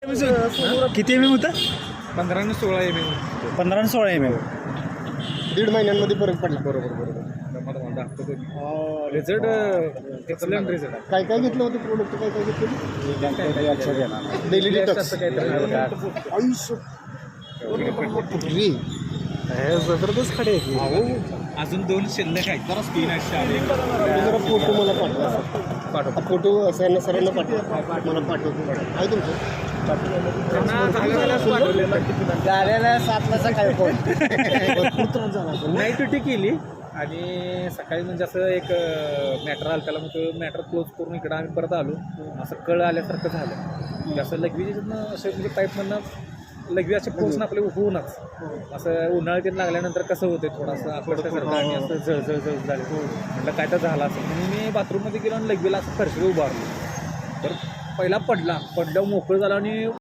किती MM होतं? 15 आणि 16 MM. 15 आणि 16 MM. 1.5 महिन्यांमध्ये फरक पडला. बरोबर. Result excellent result. काय काय घेतलं होतं प्रोडक्ट, काय काय घेतलं डेली डिटॉक्स आयुष्य कुठली जबरदस्त खडे अजून 2 शिल्लक आहेत. जरा स्किन जरा फोटो मला पाठवा. फोटो सरांना पाठवा, मला पाठवतो आहे तुमचं. गाड्याला 7ला सकाळी भरपूर त्रास झाला असेल. नाईट ड्युटी केली आणि सकाळी म्हणजे असं एक मॅटर आलं त्याला, मग तो मॅटर क्लोज करून इकडं आम्ही परत आलो. असं कळ आल्यासारखं झालं म्हणजे असं लघवीच्यातनं असं म्हणजे पाईपमधनं लघवी असे पोचणं आपले होऊनच असं उन्हाळ्यात लागल्यानंतर कसं होतं थोडंसं आपल्यासारखं आणि असं जळजळ झालं. म्हटलं काय तर झालं असं म्हणून मी बाथरूममध्ये गेलो आणि लघवीला असं फरशी उभारलो. तर पहिला पडल्यावर मोकळं झालं आणि